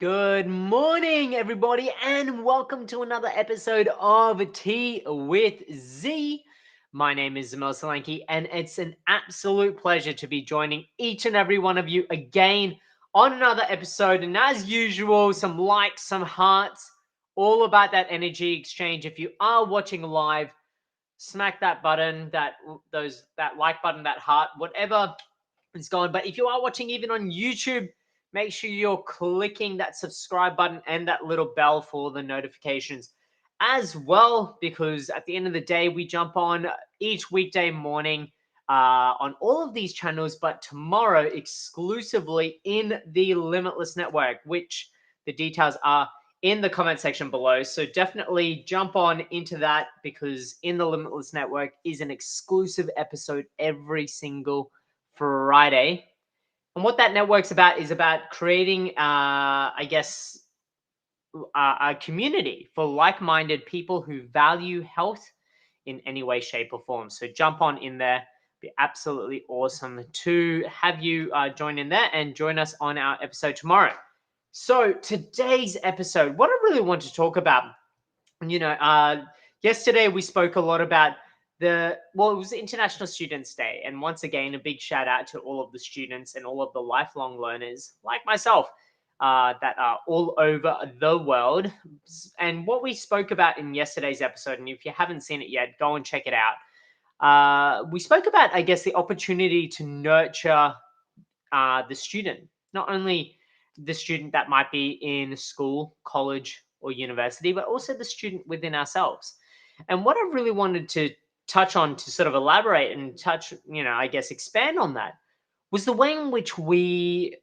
Good morning, everybody, and welcome to another episode of Tea with Z. My name is Zamel Solanki, and it's an absolute pleasure to be joining each and every one of you again on another episode. And as usual, some likes, some hearts, all about that energy exchange. If you are watching live, smack that button, that like button, that heart, whatever is going. But if you are watching even on YouTube, make sure you're clicking that subscribe button and that little bell for the notifications as well, because at the end of the day, we jump on each weekday morning on all of these channels, but tomorrow exclusively in the Limitless Network, which the details are in the comment section below. So definitely jump on into that, because in the Limitless Network is an exclusive episode every single Friday. And what that network's about is about creating, a community for like-minded people who value health in any way, shape, or form. So jump on in there. Be absolutely awesome to have you join in there and join us on our episode tomorrow. So today's episode, what I really want to talk about, yesterday we spoke a lot about it was International Students Day. And once again, a big shout out to all of the students and all of the lifelong learners like myself that are all over the world. And what we spoke about in yesterday's episode, and if you haven't seen it yet, go and check it out. We spoke about, I guess, the opportunity to nurture the student, not only the student that might be in school, college, or university, but also the student within ourselves. And what I really wanted to touch on, to sort of elaborate and expand on that, was the way in which we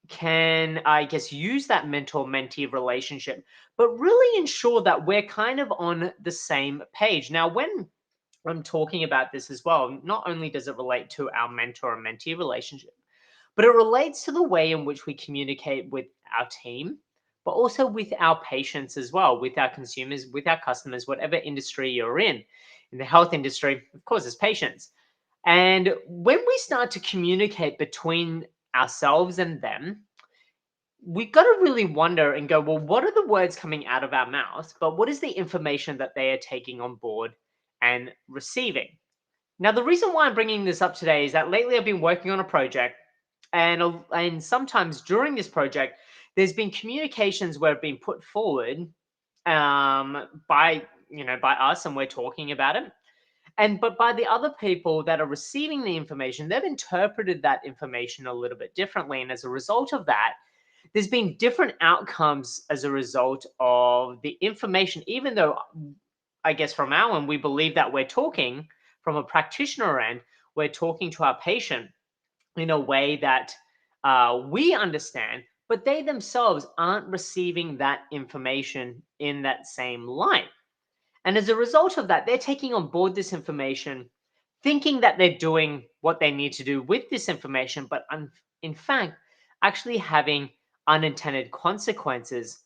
can, use that mentor-mentee relationship, but really ensure that we're kind of on the same page. Now, when I'm talking about this as well, not only does it relate to our mentor and mentee relationship, but it relates to the way in which we communicate with our team, but also with our patients as well, with our consumers, with our customers, whatever industry you're in. In the health industry, of course, it's patients. And when we start to communicate between ourselves and them, we've got to really wonder and go, well, what are the words coming out of our mouth? But what is the information that they are taking on board and receiving? Now, the reason why I'm bringing this up today is that lately I've been working on a project, and sometimes during this project, there's been communications where have been put forward by us, and we're talking about it. But by the other people that are receiving the information, they've interpreted that information a little bit differently. And as a result of that, there's been different outcomes as a result of the information, even though I guess from our end, we believe that we're talking from a practitioner end, we're talking to our patient in a way that we understand, but they themselves aren't receiving that information in that same light. And as a result of that, they're taking on board this information, thinking that they're doing what they need to do with this information, but in fact, actually having unintended consequences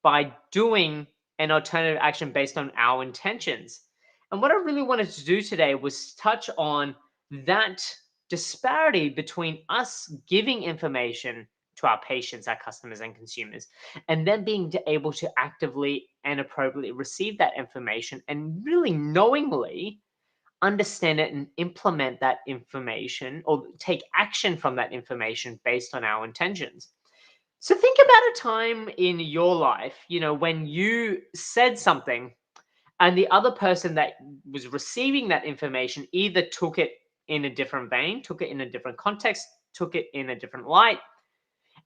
by doing an alternative action based on our intentions. And what I really wanted to do today was touch on that disparity between us giving information to our patients, our customers, and consumers, and then being able to actively and appropriately receive that information and really knowingly understand it and implement that information, or take action from that information based on our intentions. So think about a time in your life, when you said something and the other person that was receiving that information either took it in a different vein, took it in a different context, took it in a different light.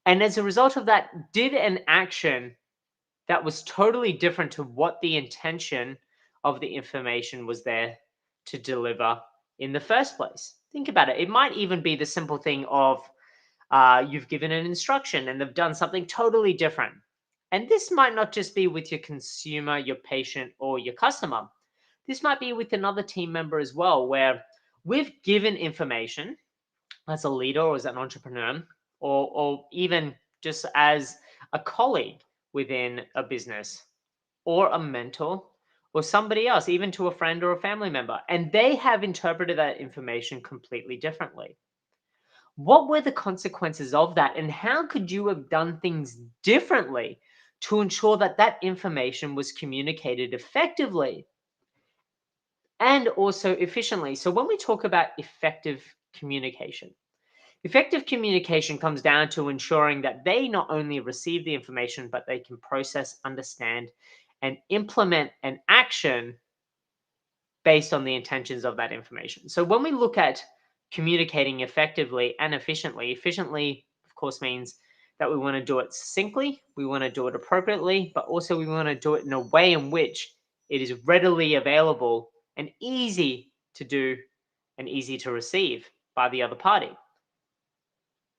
And as a result of that, did an action that was totally different to what the intention of the information was there to deliver in the first place. Think about it. It might even be the simple thing of you've given an instruction and they've done something totally different. And this might not just be with your consumer, your patient, or your customer. This might be with another team member as well, where we've given information as a leader or as an entrepreneur, or even just as a colleague within a business, or a mentor, or somebody else, even to a friend or a family member. And they have interpreted that information completely differently. What were the consequences of that, and how could you have done things differently to ensure that that information was communicated effectively and also efficiently? So when we talk about effective communication comes down to ensuring that they not only receive the information, but they can process, understand, and implement an action based on the intentions of that information. So when we look at communicating effectively and efficiently, of course, means that we want to do it succinctly, we want to do it appropriately, but also we want to do it in a way in which it is readily available and easy to do and easy to receive by the other party.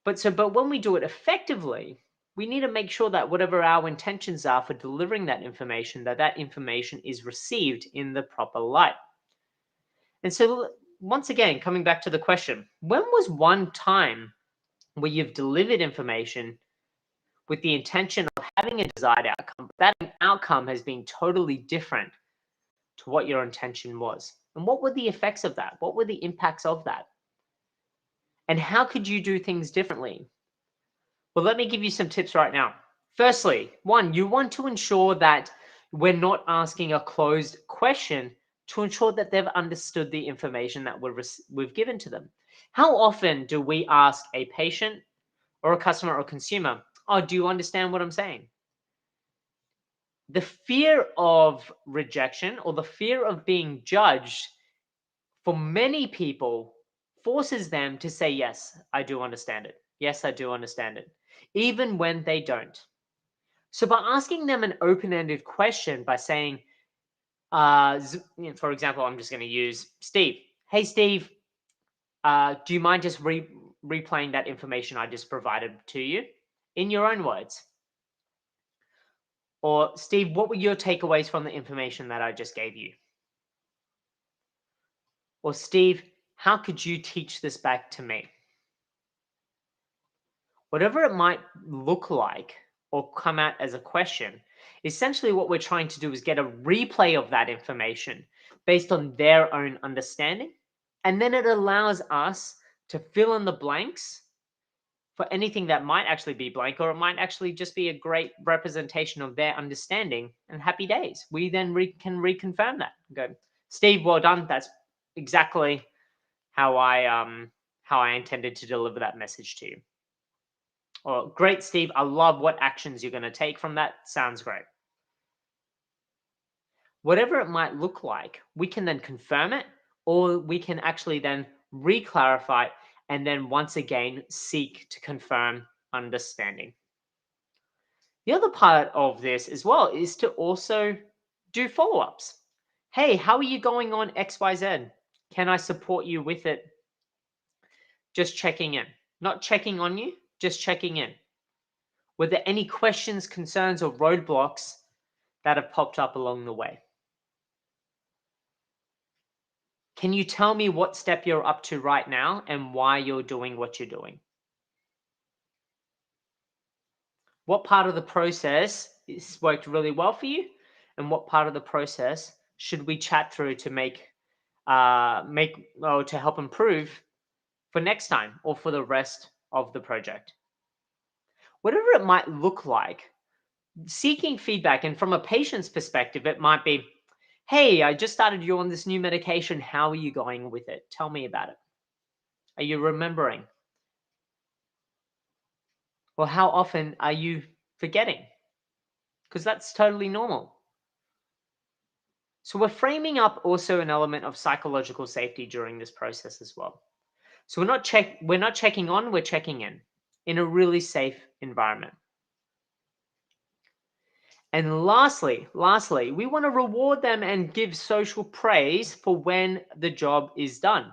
But when we do it effectively, we need to make sure that whatever our intentions are for delivering that information, that information is received in the proper light. And so, once again, coming back to the question, when was one time where you've delivered information with the intention of having a desired outcome, but that outcome has been totally different to what your intention was? And what were the effects of that? What were the impacts of that? And how could you do things differently? Well, let me give you some tips right now. Firstly, one, you want to ensure that we're not asking a closed question to ensure that they've understood the information that we've given to them. How often do we ask a patient or a customer or consumer, oh, do you understand what I'm saying? The fear of rejection or the fear of being judged for many people forces them to say, yes, I do understand it. Yes, I do understand it, even when they don't. So by asking them an open-ended question by saying, for example, I'm just going to use Steve. Hey, Steve, do you mind just replaying that information I just provided to you in your own words? Or Steve, what were your takeaways from the information that I just gave you? Or Steve, how could you teach this back to me? Whatever it might look like or come out as a question, essentially what we're trying to do is get a replay of that information based on their own understanding. And then it allows us to fill in the blanks for anything that might actually be blank, or it might actually just be a great representation of their understanding, and happy days. We then can reconfirm that and go, Steve, well done. That's exactly how I intended to deliver that message to you. Or great, Steve, I love what actions you're going to take from that. Sounds great. Whatever it might look like, we can then confirm it, or we can actually then re-clarify it, and then once again seek to confirm understanding. The other part of this as well is to also do follow-ups. Hey, how are you going on XYZ? Can I support you with it? Just checking in. Not checking on you, just checking in. Were there any questions, concerns, or roadblocks that have popped up along the way? Can you tell me what step you're up to right now and why you're doing what you're doing? What part of the process has worked really well for you, and what part of the process should we chat through to to help improve for next time or for the rest of the project? Whatever it might look like, seeking feedback, and from a patient's perspective, it might be, hey, I just started you on this new medication. How are you going with it? Tell me about it. Are you remembering? Well, how often are you forgetting? Because that's totally normal. So we're framing up also an element of psychological safety during this process as well. So we're not checking on, we're checking in a really safe environment. And lastly, we want to reward them and give social praise for when the job is done,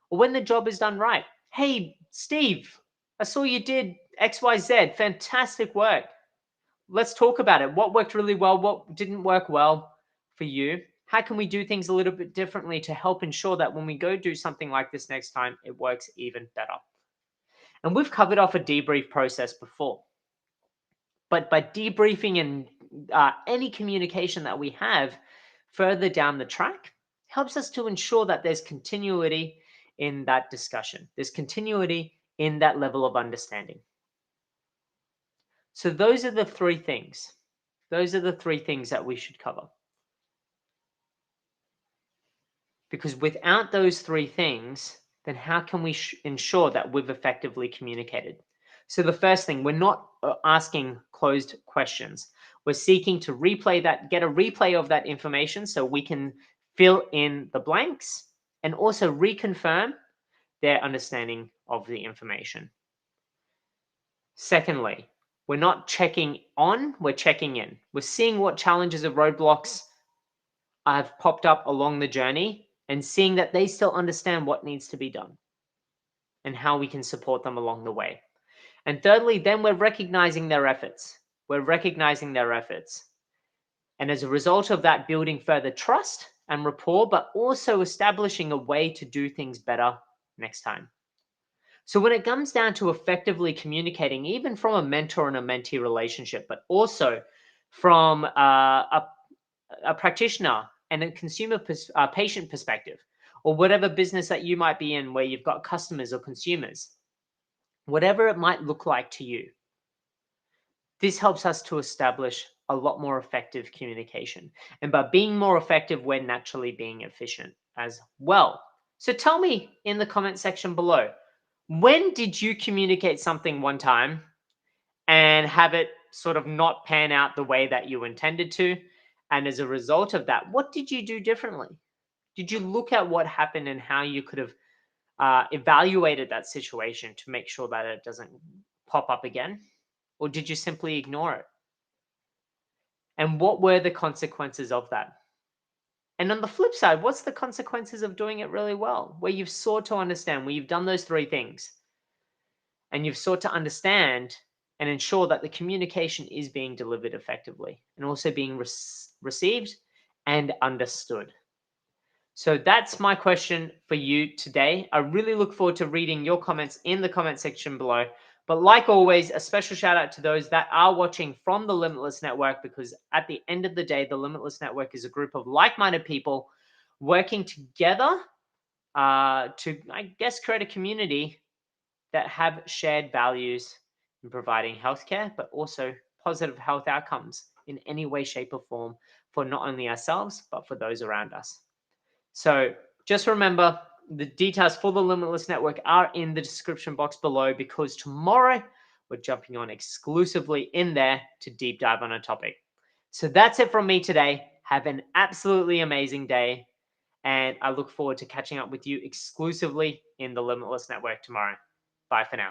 or when the job is done right. Hey, Steve, I saw you did XYZ. Fantastic work. Let's talk about it. What worked really well? What didn't work well for you? How can we do things a little bit differently to help ensure that when we go do something like this next time, it works even better? And we've covered off a debrief process before. But by debriefing and any communication that we have further down the track helps us to ensure that there's continuity in that discussion. There's continuity in that level of understanding. So those are the three things. Those are the three things that we should cover. Because without those three things, then how can we ensure that we've effectively communicated? So the first thing, we're not asking closed questions. We're seeking to get a replay of that information so we can fill in the blanks and also reconfirm their understanding of the information. Secondly, we're not checking on, we're checking in. We're seeing what challenges or roadblocks have popped up along the journey and seeing that they still understand what needs to be done and how we can support them along the way. And thirdly, then we're recognizing their efforts. We're recognizing their efforts. And as a result of that, building further trust and rapport, but also establishing a way to do things better next time. So when it comes down to effectively communicating, even from a mentor and a mentee relationship, but also from a practitioner and a consumer patient perspective, or whatever business that you might be in where you've got customers or consumers, whatever it might look like to you, this helps us to establish a lot more effective communication. And by being more effective, we're naturally being efficient as well. So tell me in the comment section below, when did you communicate something one time and have it sort of not pan out the way that you intended to? And as a result of that, what did you do differently? Did you look at what happened and how you could have evaluated that situation to make sure that it doesn't pop up again? Or did you simply ignore it? And what were the consequences of that? And on the flip side, what's the consequences of doing it really well, where you've sought to understand, where you've done those three things, and you've sought to understand and ensure that the communication is being delivered effectively and also being received and understood. So that's my question for you today. I really look forward to reading your comments in the comment section below. But like always, a special shout out to those that are watching from the Limitless Network, because at the end of the day, the Limitless Network is a group of like-minded people working together to, I guess, create a community that have shared values in providing healthcare, but also positive health outcomes in any way, shape, or form for not only ourselves, but for those around us. So just remember, the details for the Limitless Network are in the description box below, because tomorrow we're jumping on exclusively in there to deep dive on a topic. So that's it from me today. Have an absolutely amazing day, and I look forward to catching up with you exclusively in the Limitless Network tomorrow. Bye for now.